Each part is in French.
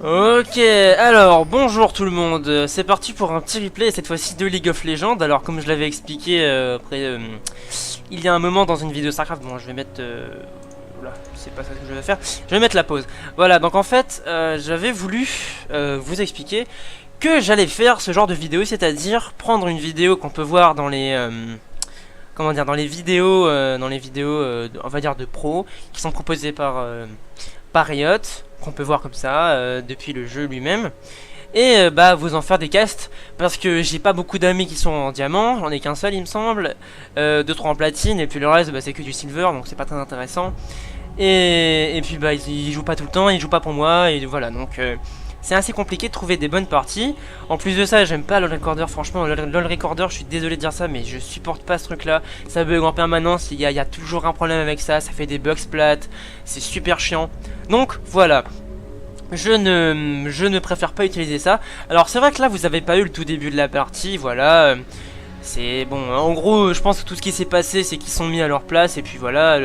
Ok, alors bonjour tout le monde, c'est parti pour un petit replay, cette fois-ci de League of Legends. Alors comme je l'avais expliqué il y a un moment dans une vidéo Starcraft, bon je vais mettre... oula, c'est pas ça que je vais faire, je vais mettre la pause. Voilà, donc en fait j'avais voulu vous expliquer que j'allais faire ce genre de vidéo, c'est-à-dire prendre une vidéo qu'on peut voir dans les... comment dire, dans les vidéos, on va dire de pro, qui sont proposées par Riot, qu'on peut voir comme ça depuis le jeu lui-même, et bah vous en faire des casts, parce que j'ai pas beaucoup d'amis qui sont en diamant, j'en ai qu'un seul il me semble, 2-3 en platine, et puis le reste bah, c'est que du silver, donc c'est pas très intéressant, et puis bah ils jouent pas tout le temps, ils jouent pas pour moi, et voilà, donc c'est assez compliqué de trouver des bonnes parties. En plus de ça, j'aime pas LoL Recorder, franchement, LoL Recorder, je suis désolé de dire ça, mais je supporte pas ce truc là. Ça bug en permanence, il y a toujours un problème avec ça, ça fait des bugs plates, c'est super chiant. Donc voilà, je ne préfère pas utiliser ça. Alors c'est vrai que là, vous avez pas eu le tout début de la partie, voilà. C'est bon, en gros, je pense que tout ce qui s'est passé, c'est qu'ils sont mis à leur place, et puis voilà,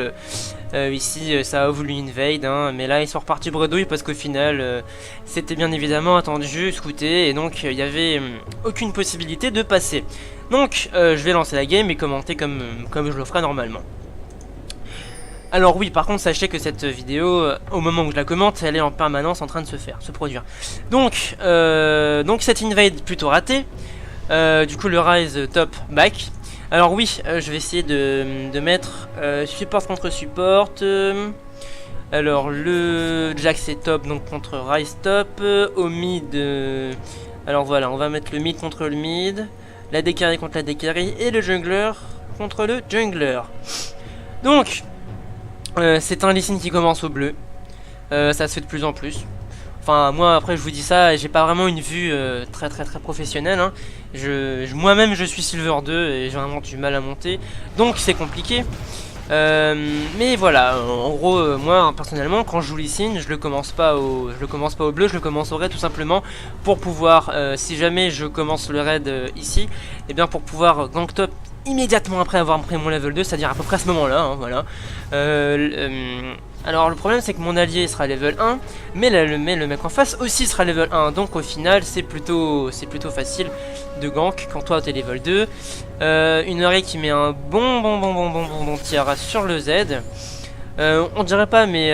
ici ça a voulu invade, hein, mais là ils sont repartis bredouille parce qu'au final c'était bien évidemment attendu, scouté, et donc il n'y avait aucune possibilité de passer. Donc je vais lancer la game et commenter comme je le ferai normalement. Alors oui, par contre sachez que cette vidéo, au moment où je la commente, elle est en permanence en train de se produire. Donc cette invade plutôt ratée. Du coup le Ryze top back. Alors oui, je vais essayer de mettre support contre support. Alors le Jax est top, donc contre Ryze top. Au mid, alors voilà, on va mettre le mid contre le mid, la DD carry contre la DD carry, et le jungler contre le jungler. Donc c'est un Lee Sin qui commence au bleu. Ça se fait de plus en plus. Enfin moi après je vous dis ça, j'ai pas vraiment une vue très professionnelle, hein. Moi-même je suis Silver 2 et j'ai vraiment du mal à monter, donc c'est compliqué. Mais voilà, en gros moi personnellement quand je joue Lee Sin, je le commence pas au bleu, je le commence au raid tout simplement pour pouvoir, si jamais je commence le raid ici, et bien pour pouvoir gank top immédiatement après avoir pris mon level 2, c'est-à-dire à peu près à ce moment-là, hein, voilà. Alors le problème c'est que mon allié sera level 1, mais le mec en face aussi sera level 1, donc au final c'est plutôt facile de gank quand toi t'es level 2. Une Ori qui met un bon tir sur le Z. On dirait pas, mais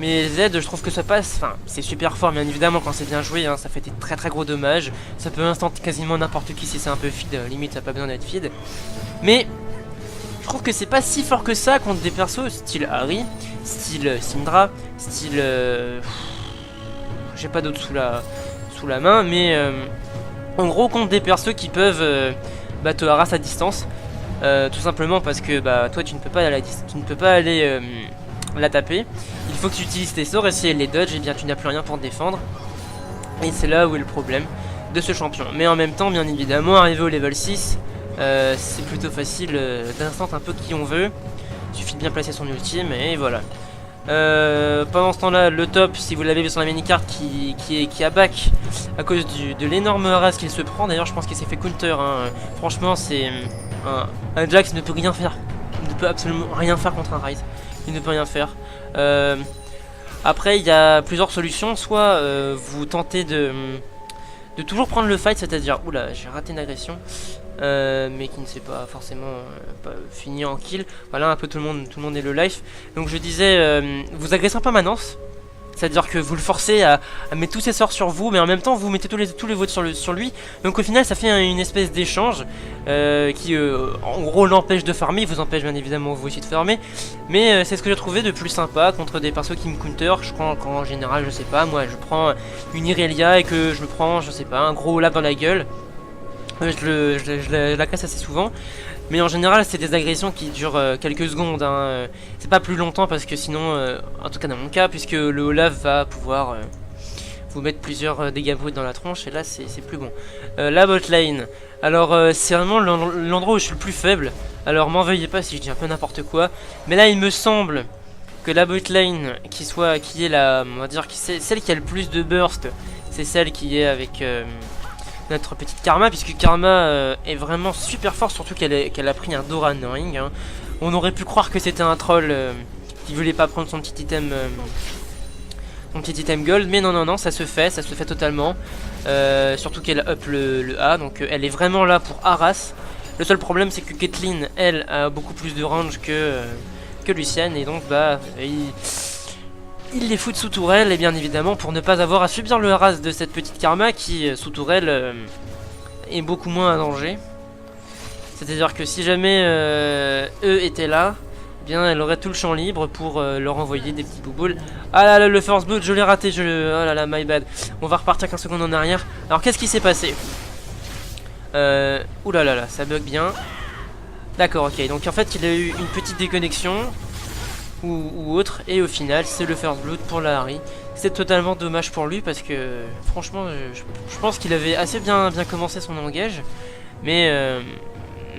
Z je trouve que ça passe, enfin c'est super fort bien évidemment quand c'est bien joué, hein, ça fait des très gros dommages, ça peut instant quasiment n'importe qui si c'est un peu feed, limite ça n'a pas besoin d'être feed, mais je trouve que c'est pas si fort que ça contre des persos style Ahri, style Syndra, style... j'ai pas d'autres sous la main, mais en gros contre des persos qui peuvent te harass à distance, tout simplement parce que bah toi tu ne peux pas aller la taper. Il faut que tu utilises tes sorts, et si elle les dodge, et bien tu n'as plus rien pour te défendre. Et c'est là où est le problème de ce champion. Mais en même temps, bien évidemment, arrivé au level 6, c'est plutôt facile d'instant un peu qui on veut. Il suffit de bien placer son ultime et voilà. Pendant ce temps là, le top, si vous l'avez vu sur la mini-carte, qui a back à cause de l'énorme harass qu'il se prend. D'ailleurs je pense qu'il s'est fait counter, hein. Franchement c'est un Jax ne peut rien faire. Il ne peut absolument rien faire contre un Ryze. Il ne peut rien faire. Après il y a plusieurs solutions. Soit vous tentez de toujours prendre le fight, c'est-à-dire, oula, j'ai raté une agression, mais qui ne s'est pas forcément pas fini en kill. Voilà, un peu tout le monde est le life. Donc je disais, vous agressez en permanence, c'est-à-dire que vous le forcez à mettre tous ses sorts sur vous, mais en même temps vous mettez tous les vôtres sur lui. Donc au final ça fait une espèce d'échange qui en gros l'empêche de farmer, vous empêche bien évidemment vous aussi de farmer. Mais c'est ce que j'ai trouvé de plus sympa contre des persos qui me counter. Je crois qu'en général, je sais pas, moi je prends une Irelia et que je me prends, je sais pas, un gros Olaf dans la gueule. Je la casse assez souvent. Mais en général c'est des agressions qui durent quelques secondes, hein. C'est pas plus longtemps parce que sinon, en tout cas dans mon cas, puisque le Olaf va pouvoir vous mettre plusieurs dégâts bruts dans la tronche, et là c'est plus bon. La bot lane, alors c'est vraiment l'endroit où je suis le plus faible. Alors m'en veuillez pas si je dis un peu n'importe quoi, mais là il me semble que la bot lane qui est la, on va dire, celle qui a le plus de burst, c'est celle qui est avec notre petite Karma, puisque Karma est vraiment super fort, surtout qu'elle a pris un Dora Knowing, hein. On aurait pu croire que c'était un troll qui voulait pas prendre son petit item mon petit item gold. Mais non, ça se fait totalement. Surtout qu'elle up le A, donc elle est vraiment là pour harass. Le seul problème c'est que Caitlyn, elle, a beaucoup plus de range que Lucian, et donc bah il les fout sous tourelle, et bien évidemment pour ne pas avoir à subir le harass de cette petite Karma qui sous tourelle est beaucoup moins un danger. C'est à dire que si jamais eux étaient là, eh bien elle aurait tout le champ libre pour leur envoyer des petits bouboules. Ah là là, le first blood, je l'ai raté, oh là là, my bad. On va repartir 15 secondes en arrière. Alors qu'est-ce qui s'est passé? Ouh là là là, ça bug bien. D'accord, ok, donc en fait il a eu une petite déconnexion ou autre, et au final c'est le first blood pour la Harry. C'est totalement dommage pour lui parce que franchement je pense qu'il avait assez bien commencé son engage, mais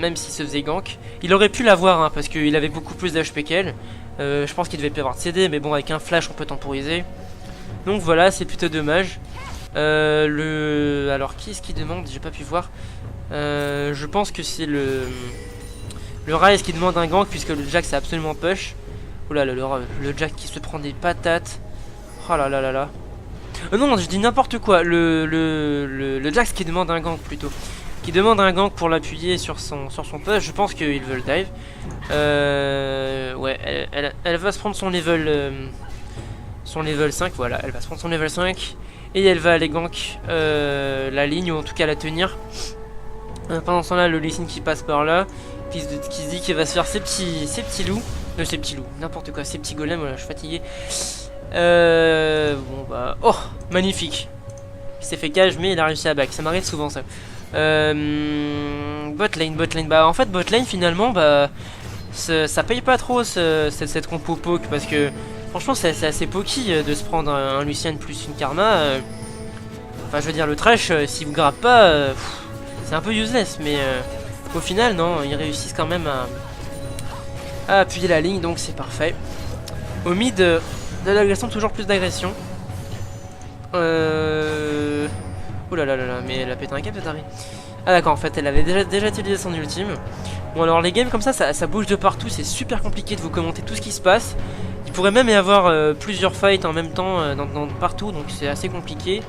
même s'il se faisait gank, il aurait pu l'avoir hein, parce qu'il avait beaucoup plus d'HP qu'elle. Je pense qu'il devait plus avoir de CD, mais bon, avec un flash on peut temporiser. Donc voilà, c'est plutôt dommage. Alors qui est-ce qui demande? J'ai pas pu voir. Je pense que c'est le Ryze qui demande un gank, puisque le Jack c'est absolument push. Oula, le Jack qui se prend des patates. Oh là là là là. Non, je dis n'importe quoi. Le Jax qui demande un gank plutôt. Qui demande un gank pour l'appuyer sur son push. Je pense qu'il veut le dive. Ouais, elle va se prendre son level 5. Voilà, elle va se prendre son level 5. Et elle va aller gank la ligne, ou en tout cas la tenir. Pendant ce temps-là, le Lee Sin qui passe par là, qui se dit qu'il va se faire ses petits loups. Ses petits loups, n'importe quoi, ces petits golems, voilà, je suis fatigué. Bon bah... Oh, magnifique. Il s'est fait cage, mais il a réussi à back, ça m'arrive souvent ça. Botlane, bah en fait botlane finalement, bah... Ça paye pas trop cette compo poke, parce que franchement c'est assez pokey de se prendre un Lucian plus une Karma. Enfin je veux dire, le trash, si vous grappe pas, c'est un peu useless, mais au final non, ils réussissent quand même à appuyer la ligne, donc c'est parfait. Au mid, de l'agression, toujours plus d'agression. Oh là là là là, mais elle a pété un cap cette Harry. Ah d'accord, en fait elle avait déjà utilisé son ultime. Bon alors les games comme ça bouge de partout, c'est super compliqué de vous commenter tout ce qui se passe. Il pourrait même y avoir plusieurs fights en même temps partout, donc c'est assez compliqué.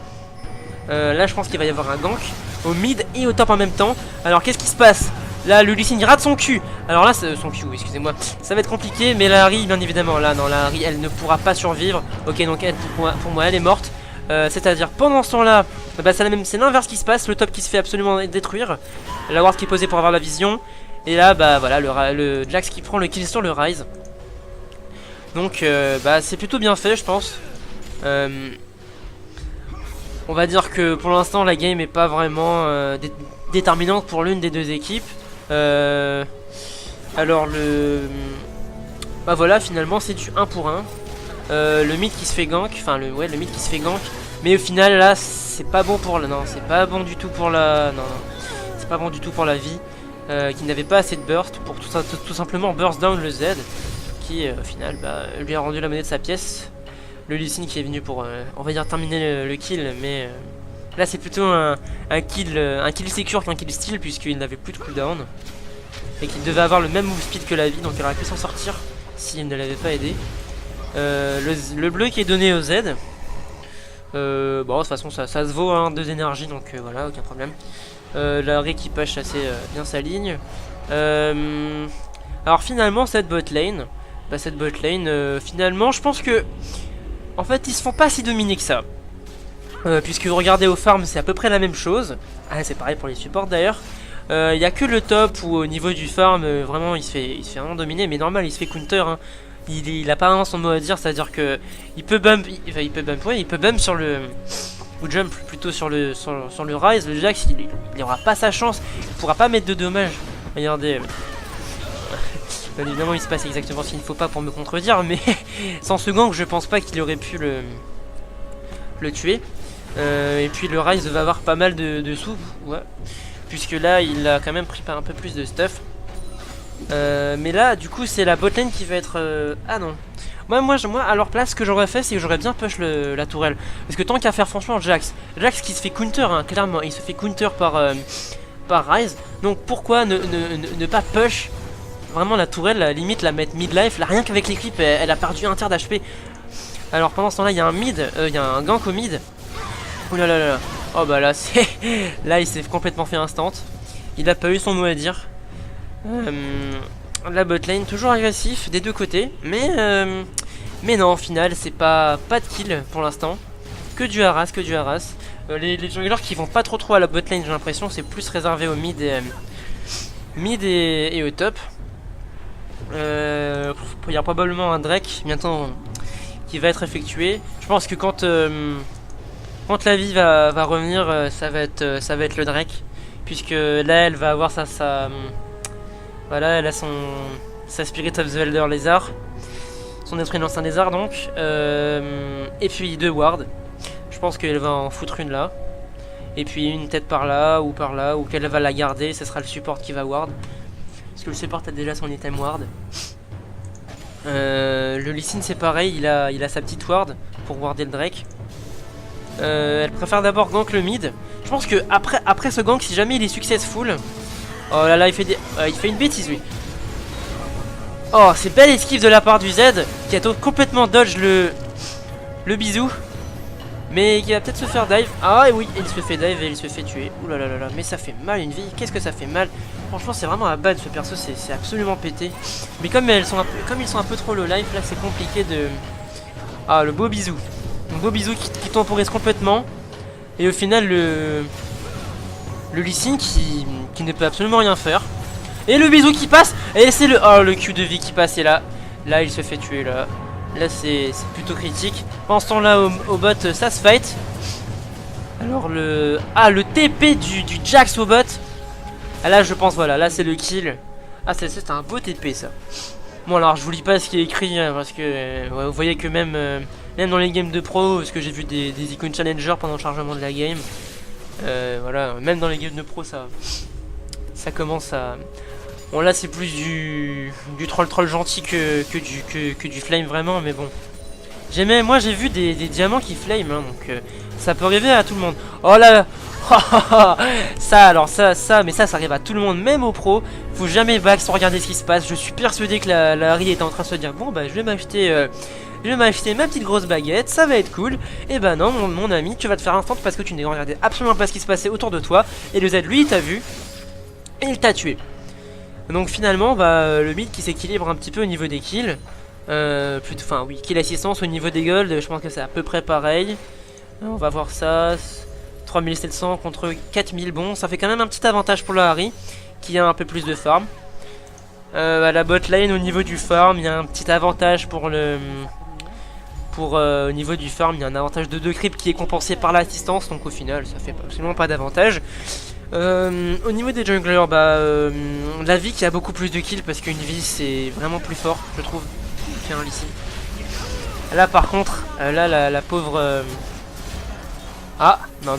Là je pense qu'il va y avoir un gank au mid et au top en même temps. Alors qu'est-ce qui se passe? Là le Lee Sin rate son cul. Alors là son Q, excusez-moi. Ça va être compliqué, mais la Harry bien évidemment. Là non, la Harry elle ne pourra pas survivre. Ok, donc elle, pour moi elle est morte. C'est-à-dire pendant ce temps là, bah, c'est l'inverse qui se passe. Le top qui se fait absolument détruire. La ward qui est posée pour avoir la vision. Et là bah voilà le Jax qui prend le kill sur le Ryze. Donc bah c'est plutôt bien fait je pense. On va dire que pour l'instant la game est pas vraiment déterminante pour l'une des deux équipes. Alors bah voilà, finalement c'est du 1 pour 1. Le mid qui se fait gank, enfin le mid qui se fait gank, mais au final là c'est pas bon pour la, non c'est pas bon du tout pour la, non c'est pas bon du tout pour la vie, qui n'avait pas assez de burst pour tout simplement burst down le Z, qui au final bah, lui a rendu la monnaie de sa pièce. Le Lee Sin qui est venu pour, on va dire, terminer le kill, mais là c'est plutôt un kill secure qu'un kill steal, puisqu'il n'avait plus de cooldown et qu'il devait avoir le même move speed que la vie, donc il aurait pu s'en sortir s'il ne l'avait pas aidé. Le bleu qui est donné au Z, bon de toute façon ça se vaut hein, 2 énergies, donc voilà, aucun problème. La rééquipage assez bien sa ligne. Alors finalement cette bot lane, finalement je pense que en fait ils se font pas si dominer que ça, puisque vous regardez au farm c'est à peu près la même chose. Ah, c'est pareil pour les supports d'ailleurs. Il n'y a que le top où au niveau du farm vraiment il se fait vraiment dominer, mais normal il se fait counter hein. Il a pas vraiment son mot à dire, c'est à dire que il peut bump, il peut bump sur le, ou jump plutôt sur le Ryze. Le Jax il aura pas sa chance, il pourra pas mettre de dommages. Regardez. Bien évidemment il se passe exactement ce qu'il ne faut pas pour me contredire, mais sans ce gank je pense pas qu'il aurait pu le tuer. Et puis le Ryze va avoir pas mal de sous, ouais, puisque là il a quand même pris un peu plus de stuff. Mais là du coup c'est la botlane qui va être... Ah non, moi à leur place ce que j'aurais fait c'est que j'aurais bien push la tourelle, parce que tant qu'à faire franchement Jax qui se fait counter hein, clairement il se fait counter par Ryze, donc pourquoi ne pas push vraiment la tourelle, limite la mettre midlife, là rien qu'avec l'équipe elle a perdu un tiers d'HP. Alors pendant ce temps là il y a un mid, il y a un gank au mid. Ouh là là là. Oh bah là c'est... Là il s'est complètement fait instant. Il a pas eu son mot à dire. La botlane toujours agressif des deux côtés. Mais non, au final c'est pas de kill pour l'instant. Que du harass, que du harass. Les junglers qui vont pas trop à la botlane, j'ai l'impression, c'est plus réservé au mid et au top. Il y a probablement un Drake bientôt qui va être effectué. Je pense que quand la vie va revenir, ça va être le Drake. Puisque là elle va avoir voilà, elle a sa Spirit of the Elder Lézard. Son esprit d'ancien lézard donc. Et puis 2 wards. Je pense qu'elle va en foutre une là. Et puis une tête par là, ou qu'elle va la garder, ce sera le support qui va ward. Parce que le support a déjà son item ward. Le Lee Sin c'est pareil, il a sa petite ward pour warder le Drake. Elle préfère d'abord gank le mid. Je pense que après ce gank, si jamais il est successful... Oh là là, il fait une bêtise lui. Oh, c'est belle esquive de la part du Z qui a complètement dodge le bisou. Mais qui va peut-être se faire dive. Ah et oui, il se fait dive et il se fait tuer. Ouh là là là là, mais ça fait mal une vie. Qu'est-ce que ça fait mal. Franchement, c'est vraiment à bad ce perso, c'est absolument pété. Mais comme ils sont un peu trop low life, là c'est compliqué de... Ah, le beau bisou. Un beau bisou qui temporise complètement. Et au final, le Lee Sin qui ne peut absolument rien faire. Et le bisou qui passe. Et c'est le Q de vie qui passe. Et là il se fait tuer là. Là c'est plutôt critique. Pendant ce temps là au bot ça se fight. Alors le TP du Jax au bot. Ah là je pense voilà, là c'est le kill. Ah c'est un beau TP ça. Bon alors je vous lis pas ce qui est écrit hein, parce que ouais, vous voyez que même dans les games de pro, parce que j'ai vu des icônes challenger pendant le chargement de la game. Voilà, même dans les games de pro ça commence à... Bon là c'est plus du troll gentil que du flame vraiment, mais bon. Moi j'ai vu des diamants qui flame hein, donc ça peut arriver à tout le monde. Oh là ça alors ça arrive à tout le monde, même au pro. Faut jamais back sans regarder ce qui se passe. Je suis persuadé que la Harry était en train de se dire bon bah je vais m'acheter ma petite grosse baguette, ça va être cool. Et bah non mon ami, tu vas te faire instant parce que tu n'as regardé absolument pas ce qui se passait autour de toi. Et le Z lui il t'a vu et il t'a tué. Donc finalement bah le mid qui s'équilibre un petit peu au niveau des kills. Enfin oui, kill assistance au niveau des golds, je pense que c'est à peu près pareil. On va voir ça. 3700 contre 4000, bon ça fait quand même un petit avantage pour la Harry qui a un peu plus de farm. À la bot lane au niveau du farm, il y a un petit avantage au niveau du farm, il y a un avantage de 2 creeps qui est compensé par l'assistance, donc au final ça fait absolument pas d'avantage. Au niveau des junglers, la vie qui a beaucoup plus de kills parce qu'une vie c'est vraiment plus fort, je trouve, qu'un Lee Sin. Là par contre, là la pauvre... Ah non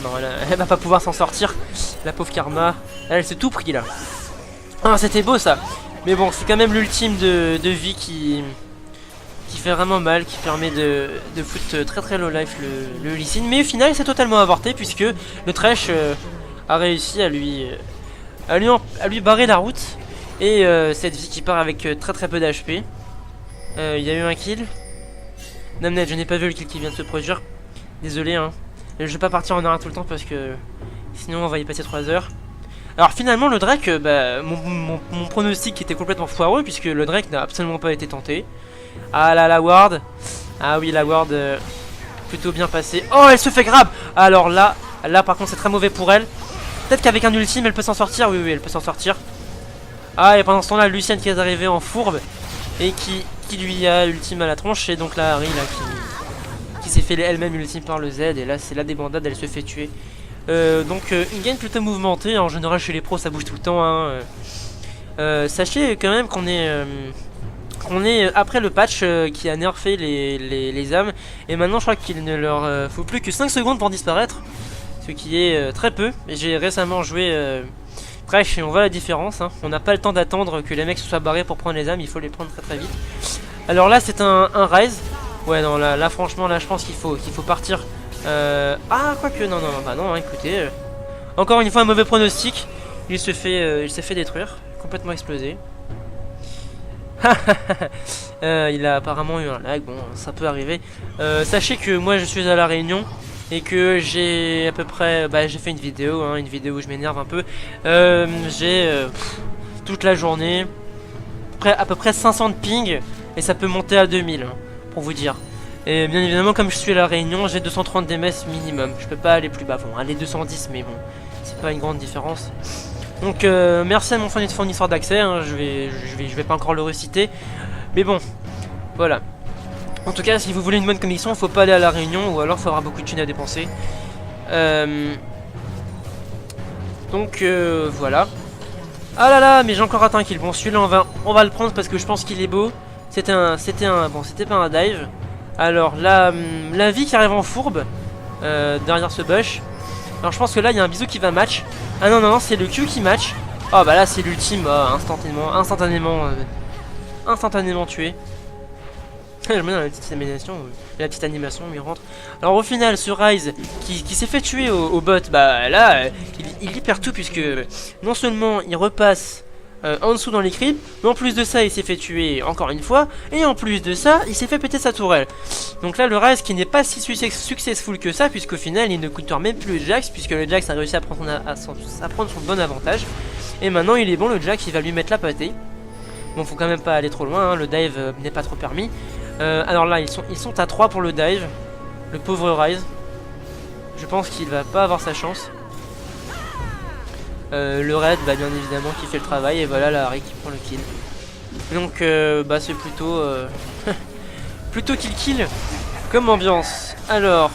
elle va pas pouvoir s'en sortir. La pauvre Karma, elle s'est tout pris là. Ah c'était beau ça. Mais bon c'est quand même l'ultime de vie qui fait vraiment mal, qui permet de foutre très low life le Lee Sin. Mais au final c'est totalement avorté puisque le Thresh a réussi à lui barrer la route. Et cette vie qui part avec très peu d'HP. Il y a eu un kill. Namnet, je n'ai pas vu le kill qui vient de se produire. Désolé hein. Je vais pas partir en arrêt tout le temps parce que sinon on va y passer 3 heures. Alors finalement le Drake, mon pronostic était complètement foireux puisque le Drake n'a absolument pas été tenté. Ah là la ward. Ah oui la ward plutôt bien passée. Oh elle se fait grab. Alors là par contre c'est très mauvais pour elle. Peut-être qu'avec un ultime elle peut s'en sortir. Oui elle peut s'en sortir. Ah et pendant ce temps là Lucian qui est arrivé en fourbe et qui lui a ultime à la tronche. Et donc la Harry là qui s'est fait elle-même ultime par le Z. Et là c'est la débandade, elle se fait tuer. Donc une game plutôt mouvementée. En général chez les pros ça bouge tout le temps hein. Sachez quand même qu'on est après le patch qui a nerfé les âmes. Et maintenant je crois qu'il ne leur faut plus que 5 secondes pour disparaître. Ce qui est très peu. J'ai récemment joué Thresh et on voit la différence hein. On n'a pas le temps d'attendre que les mecs se soient barrés pour prendre les âmes. Il faut les prendre très vite. Alors là c'est un Rise. Ouais non là franchement là je pense qu'il faut partir. Ah quoique non hein, écoutez. Encore une fois un mauvais pronostic. Il s'est fait détruire. Complètement explosé. Il a apparemment eu un lag, bon ça peut arriver. Sachez que moi je suis à La Réunion et que j'ai à peu près, j'ai fait une vidéo où je m'énerve un peu. J'ai toute la journée, à peu près 500 de ping et ça peut monter à 2000 pour vous dire. Et bien évidemment comme je suis à La Réunion j'ai 230 DMS minimum, je peux pas aller plus bas, bon aller 210 mais bon c'est pas une grande différence. Donc merci à mon fournisseur d'accès, hein, je vais pas encore le reciter. Mais bon, voilà. En tout cas, si vous voulez une bonne connexion, faut pas aller à La Réunion ou alors il faudra beaucoup de thunes à dépenser. Donc voilà. Ah là là, mais j'ai encore raté un kill. Bon, celui-là on va le prendre parce que je pense qu'il est beau. C'était pas un dive. Alors la vie qui arrive en fourbe derrière ce bush. Alors je pense que là il y a un bisou qui va match. Ah non non non, c'est le Q qui match. Oh bah là c'est l'ultime, instantanément tué. Je me donne la petite animation, il rentre. Alors au final, ce Ryze qui s'est fait tuer au bot, bah là, il libère tout puisque non seulement il repasse en dessous dans les creeps, mais en plus de ça, il s'est fait tuer encore une fois, et en plus de ça, il s'est fait péter sa tourelle. Donc là, le Ryze qui n'est pas si successful que ça, puisqu'au final, il ne coûte même plus le Jax, puisque le Jax a réussi à prendre son bon avantage. Et maintenant, il est bon, le Jax, il va lui mettre la pâtée. Bon, faut quand même pas aller trop loin, hein, le dive n'est pas trop permis. Alors là, ils sont à 3 pour le dive. Le pauvre Ryze. Je pense qu'il va pas avoir sa chance. Le raid, bien évidemment, qui fait le travail. Et voilà la Harry qui prend le kill. Donc, c'est plutôt... plutôt kill comme ambiance. Alors...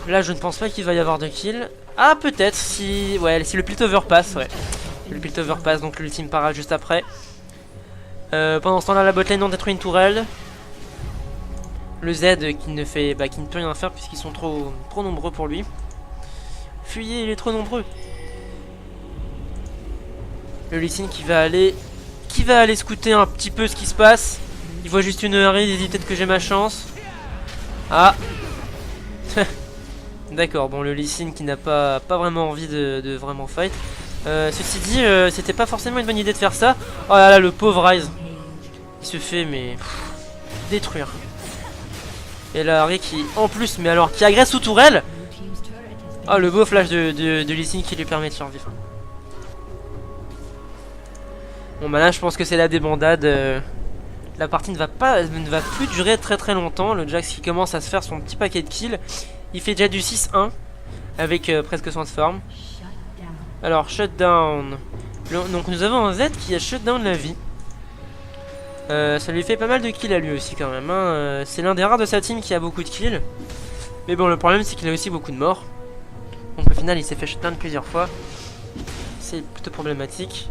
Là, je ne pense pas qu'il va y avoir de kill. Ah, peut-être, si... Ouais, c'est le Piltover Pass, ouais. Le Piltover Pass, donc l'ultime parade juste après. Pendant ce temps-là, la botlane en détruit une tourelle. Le Z qui ne peut rien faire puisqu'ils sont trop nombreux pour lui. Fuyez, il est trop nombreux. Le Lee Sin qui va aller scouter un petit peu ce qui se passe. Il voit juste une Harry, il dit peut-être que j'ai ma chance. Ah. D'accord, bon le Lee Sin qui n'a pas vraiment envie de vraiment fight. Ceci dit, c'était pas forcément une bonne idée de faire ça. Oh là là, le pauvre Ryze. Il se fait détruire. Et là Harry qui en plus qui agresse sous tourelle. Ah, le beau flash de Lee Sin qui lui permet de survivre. Bon bah là je pense que c'est la débandade. La partie ne va plus durer très longtemps. Le Jax qui commence à se faire son petit paquet de kills. Il fait déjà du 6-1 avec presque 100 de farm. Alors shutdown. Donc nous avons un Z qui a shutdown la vie. Ça lui fait pas mal de kills à lui aussi quand même, hein. C'est l'un des rares de sa team qui a beaucoup de kills. Mais bon, le problème c'est qu'il a aussi beaucoup de morts. Donc au final il s'est fait shutdown plusieurs fois. C'est plutôt problématique.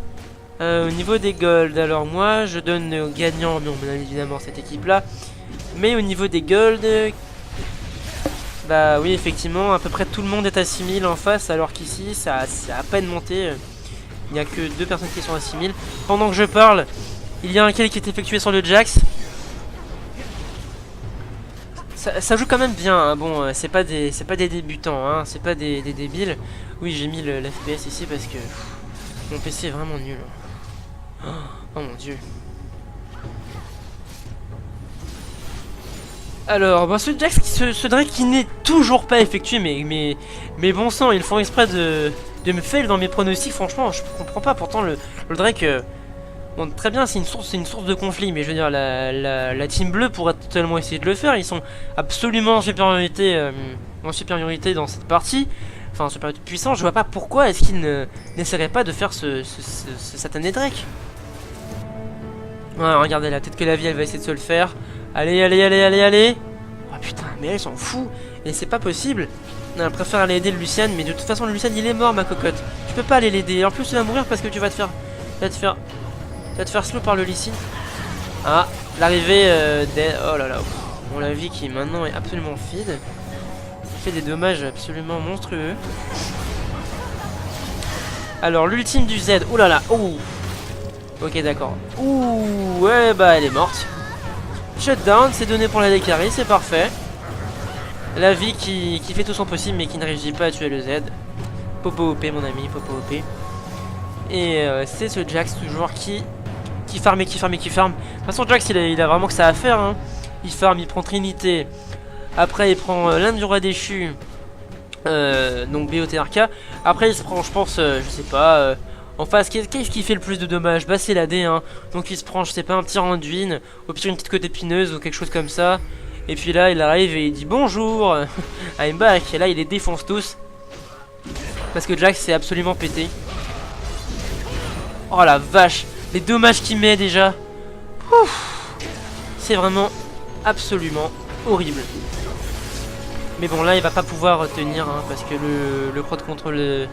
Au niveau des gold, alors moi je donne aux gagnants, bien évidemment cette équipe là. Mais au niveau des gold, bah oui effectivement à peu près tout le monde est à 6000 en face. Alors qu'ici ça a à peine monté. Il n'y a que 2 personnes qui sont à 6000. Pendant que je parle, il y a un kill qui est effectué sur le Jax. Ça joue quand même bien, hein. Bon, c'est pas des débutants, hein. C'est pas des débiles. Oui, j'ai mis l'FPS ici parce que mon PC est vraiment nul. Oh mon dieu. Alors, ce Jax, ce Drake qui n'est toujours pas effectué, mais bon sang, ils font exprès de me fail dans mes pronostics. Franchement, je comprends pas. Pourtant, le Drake... Bon, très bien, c'est une source de conflit, mais je veux dire, la team bleue pourrait totalement essayer de le faire. Ils sont absolument en supériorité dans cette partie. Enfin, en supériorité puissance, je vois pas pourquoi est-ce qu'ils n'essaieraient pas de faire ce satané Drake. Ouais, regardez là, peut-être que la vie elle va essayer de se le faire. Allez. Oh putain, mais elle s'en fout. Et c'est pas possible. Non, elle préfère aller aider le Lucian, mais de toute façon, le Lucian il est mort, ma cocotte. Tu peux pas aller l'aider. En plus, tu vas mourir parce que tu vas te faire slow par le Lee Sin. Ah, l'arrivée des... Oh là là. Bon, la vie qui maintenant est absolument feed. Fait des dommages absolument monstrueux. Alors, l'ultime du Z. Oh là là. Oh. Ok, d'accord. Ouh, ouais, bah, elle est morte. Shutdown, c'est donné pour la décarry, c'est parfait. La vie qui fait tout son possible, mais qui ne réussit pas à tuer le Z. Popo OP, mon ami, Popo OP. Et c'est ce Jax toujours qui qui farme et qui farme et qui farme. De toute façon Jax il a vraiment que ça à faire hein. Il farme, il prend Trinité. Après il prend l'âme du roi déchu. Donc BOTRK. Après il se prend je pense je sais pas en face qu'est-ce qui fait le plus de dommages. Bah c'est la D hein. Donc il se prend je sais pas un petit Randuin. Au pire une petite côte épineuse ou quelque chose comme ça. Et puis là il arrive et il dit bonjour I'm back. Et là il les défonce tous. Parce que Jax c'est absolument pété. Oh la vache. Les dommages qu'il met déjà. C'est vraiment absolument horrible. Mais bon là il va pas pouvoir tenir hein, parce que le crowd control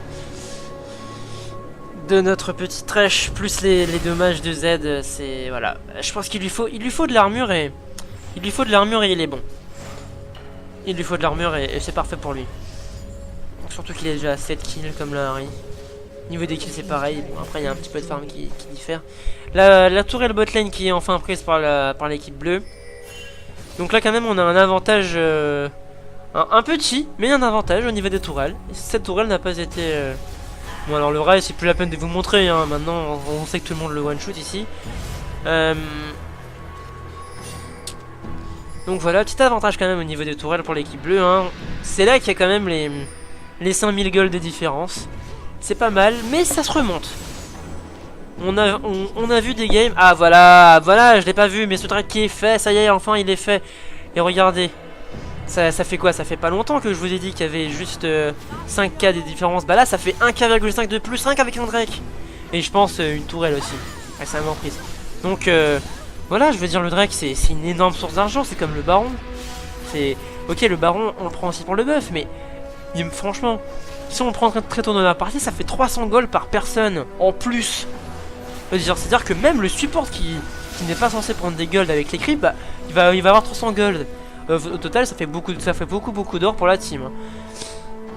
de notre petit Thresh plus les dommages de Z, c'est voilà. Je pense qu'il lui faut de l'armure et il est bon. Il lui faut de l'armure et c'est parfait pour lui. Surtout qu'il est déjà à 7 kills comme la Harry. Niveau des kills c'est pareil, bon, après il y a un petit peu de farm qui diffère. La tourelle botlane qui est enfin prise par l'équipe bleue. Donc là quand même on a un avantage un petit, mais un avantage au niveau des tourelles. Et cette tourelle n'a pas été... Bon alors le rail c'est plus la peine de vous montrer hein. Maintenant on sait que tout le monde le one shoot ici. Donc voilà, petit avantage quand même au niveau des tourelles pour l'équipe bleue hein. C'est là qu'il y a quand même les 5000 gold de différence. C'est pas mal, mais ça se remonte. On a vu des games. Ah voilà, je l'ai pas vu, mais ce trade qui est fait, ça y est, enfin il est fait. Et regardez, ça fait quoi? Ça fait pas longtemps que je vous ai dit qu'il y avait juste 5k de différence. Bah là, ça fait 1k,5 de plus, 5 avec un Drake. Et je pense une tourelle aussi, récemment prise. Donc voilà, je veux dire, le Drake c'est une énorme source d'argent, c'est comme le baron. C'est ok, le baron on le prend aussi pour le buff, mais franchement, si on prend très tôt dans la partie, ça fait 300 gold par personne en plus. C'est-à-dire que même le support qui n'est pas censé prendre des golds avec les creeps, bah, il va avoir 300 gold. Au total, ça fait beaucoup d'or pour la team.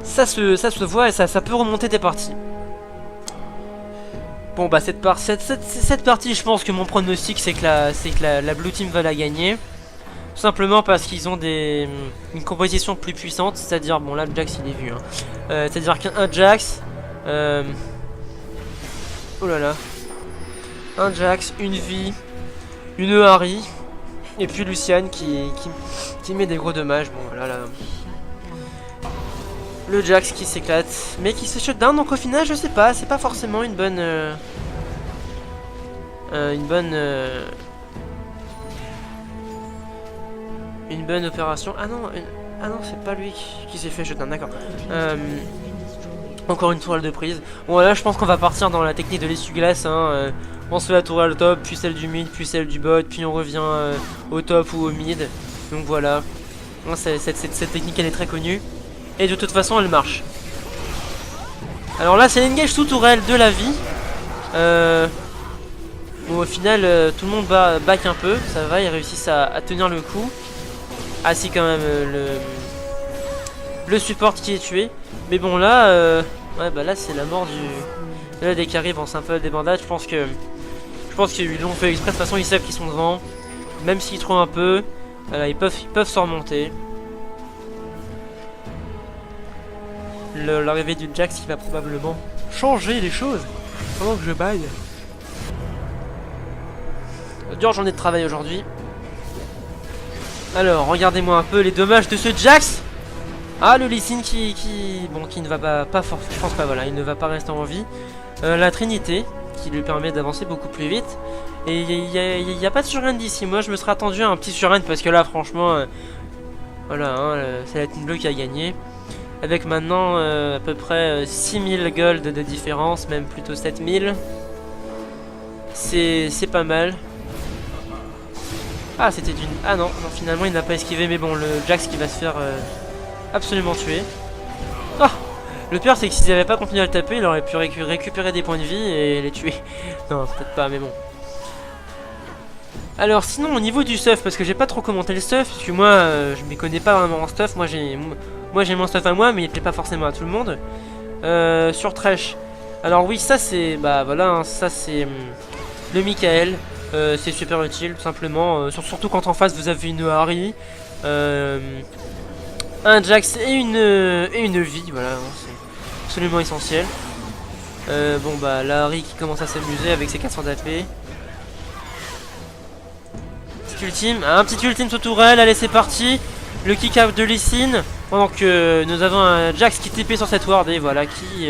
Ça se voit et ça peut remonter des parties. Bon bah cette partie, je pense que mon pronostic c'est que la blue team va la gagner. Tout simplement parce qu'ils ont une composition plus puissante, c'est-à-dire, bon là le Jax il est vu, hein. C'est-à-dire qu'un Jax, oh là là, un Jax, une vie, une Harry, et puis Lucian qui met des gros dommages, bon là le Jax qui s'éclate, mais qui se shutdown, donc au final je sais pas, c'est pas forcément une bonne opération. Ah non, c'est pas lui qui s'est fait shutdown, d'accord. Encore une tourelle de prise. Bon là je pense qu'on va partir dans la technique de l'essuie-glace hein. On se fait la tourelle top, puis celle du mid, puis celle du bot, puis on revient au top ou au mid. Donc voilà. Cette technique elle est très connue. Et de toute façon elle marche. Alors là c'est l'engage sous tourelle de la vie. Bon au final tout le monde back un peu. Ça va, ils réussissent à tenir le coup. Ah si quand même le support qui est tué. Mais bon là ouais bah là c'est la mort du... Là dès qu'ils arrivent en simple débandage, je pense qu'ils l'ont fait exprès. De toute façon ils savent qu'ils sont devant. Même s'ils trouvent un peu, voilà, ils peuvent s'en remonter. L'arrivée du Jax qui va probablement changer les choses pendant que je baille. Dur journée de travail aujourd'hui. Alors regardez-moi un peu les dommages de ce Jax. Ah le Lee Sin qui ne va pas fort, je pense pas, voilà, il ne va pas rester en vie. La Trinité qui lui permet d'avancer beaucoup plus vite. Et il n'y a pas de surrun d'ici. Moi je me serais attendu à un petit surrun parce que là franchement voilà hein, c'est la team bleue qui a gagné. Avec maintenant à peu près 6000 gold de différence, même plutôt 7000. C'est pas mal. Ah c'était d'une... Ah non, finalement il n'a pas esquivé, mais bon le Jax qui va se faire absolument tuer. Oh, le pire c'est que s'il n'avait pas continué à le taper, il aurait pu récupérer des points de vie et les tuer. Non peut-être pas, mais bon. Alors sinon au niveau du stuff, parce que j'ai pas trop commenté le stuff, parce que moi je m'y connais pas vraiment en stuff, moi j'ai mon stuff à moi, mais il plaît pas forcément à tout le monde. Sur Thresh, alors oui ça c'est, bah voilà, hein, ça c'est le Michael, c'est super utile tout simplement, surtout quand en face vous avez une Harry, un Jax et une vie, voilà, hein, c'est absolument essentiel. Bon bah la Harry qui commence à s'amuser avec ses 400 d'AP. ultime, un petit ultime sous tourelle, allez c'est parti. Le kick out de Lee Sin, pendant que nous avons un Jax qui TP sur cette ward et voilà qui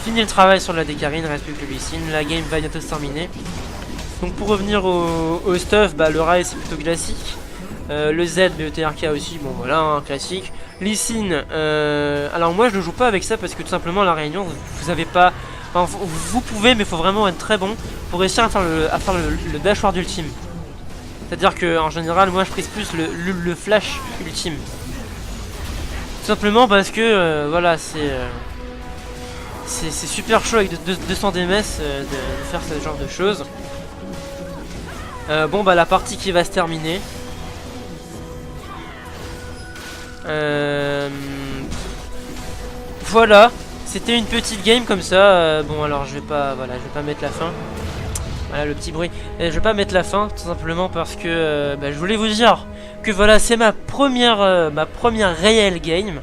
finit le travail sur la Décarine, reste plus que Lee Sin, la game va bientôt se terminer. Donc pour revenir au stuff, bah, le Rai c'est plutôt classique, le Z, le TRK aussi, bon voilà, hein, classique. Lee Sin, alors moi je ne joue pas avec ça parce que tout simplement à la réunion vous avez pas, enfin, vous pouvez mais il faut vraiment être très bon pour réussir à faire le dash ward ultime. C'est à dire que en général moi je prise plus le flash ultime. Tout simplement parce que voilà c'est super chaud avec 200 DMS de faire ce genre de choses. Bon bah la partie qui va se terminer. Voilà, c'était une petite game comme ça. Bon alors je vais pas mettre la fin. Voilà le petit bruit. Et je vais pas mettre la fin tout simplement parce que bah, je voulais vous dire que voilà c'est ma première réelle game.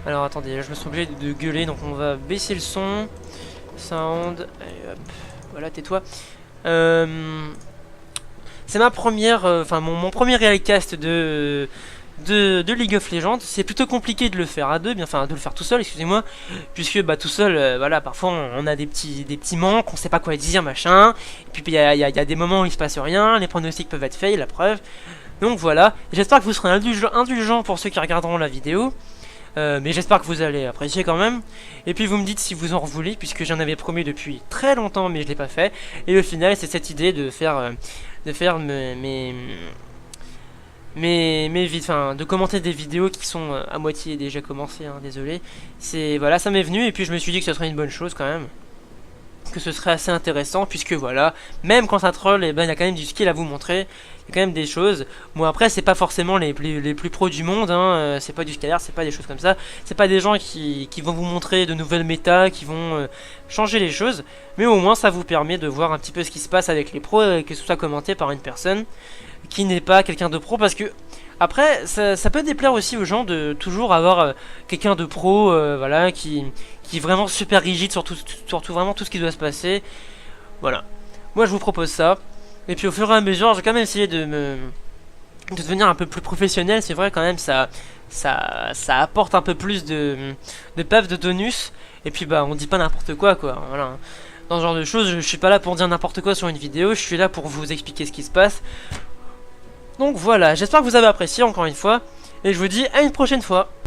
Alors attendez, je me suis obligé de gueuler donc on va baisser le son. Sound. Et hop. Voilà tais-toi. C'est ma première, enfin mon premier realcast de League of Legends. C'est plutôt compliqué de le faire à deux, enfin de le faire tout seul, excusez-moi, puisque bah tout seul, voilà, parfois on a des petits manques, on sait pas quoi dire, machin. Et puis il y a des moments où il se passe rien, les pronostics peuvent être fails, la preuve. Donc voilà, j'espère que vous serez indulgents pour ceux qui regarderont la vidéo. Mais j'espère que vous allez apprécier quand même. Et puis vous me dites si vous en voulez, puisque j'en avais promis depuis très longtemps mais je l'ai pas fait. Et au final c'est cette idée de faire de commenter des vidéos qui sont à moitié déjà commencées, hein, désolé. C'est voilà, ça m'est venu et puis je me suis dit que ce serait une bonne chose quand même. Que ce serait assez intéressant puisque voilà, même quand ça troll, et ben il y a quand même du skill à vous montrer. Il y a quand même des choses. Bon après c'est pas forcément les plus pros du monde, hein. C'est pas du scalaire, c'est pas des choses comme ça. C'est pas des gens qui vont vous montrer de nouvelles méta, qui vont changer les choses. Mais au moins ça vous permet de voir un petit peu ce qui se passe avec les pros, que ce soit commenté par une personne qui n'est pas quelqu'un de pro. Parce que après ça peut déplaire aussi aux gens de toujours avoir quelqu'un de pro, voilà, qui est vraiment super rigide sur tout vraiment tout ce qui doit se passer. Voilà. Moi je vous propose ça. Et puis au fur et à mesure, j'ai quand même essayé de devenir un peu plus professionnel. C'est vrai quand même, ça apporte un peu plus de paf, de tonus. Et puis bah on dit pas n'importe quoi voilà. Dans ce genre de choses, je suis pas là pour dire n'importe quoi sur une vidéo. Je suis là pour vous expliquer ce qui se passe. Donc voilà, j'espère que vous avez apprécié encore une fois. Et je vous dis à une prochaine fois.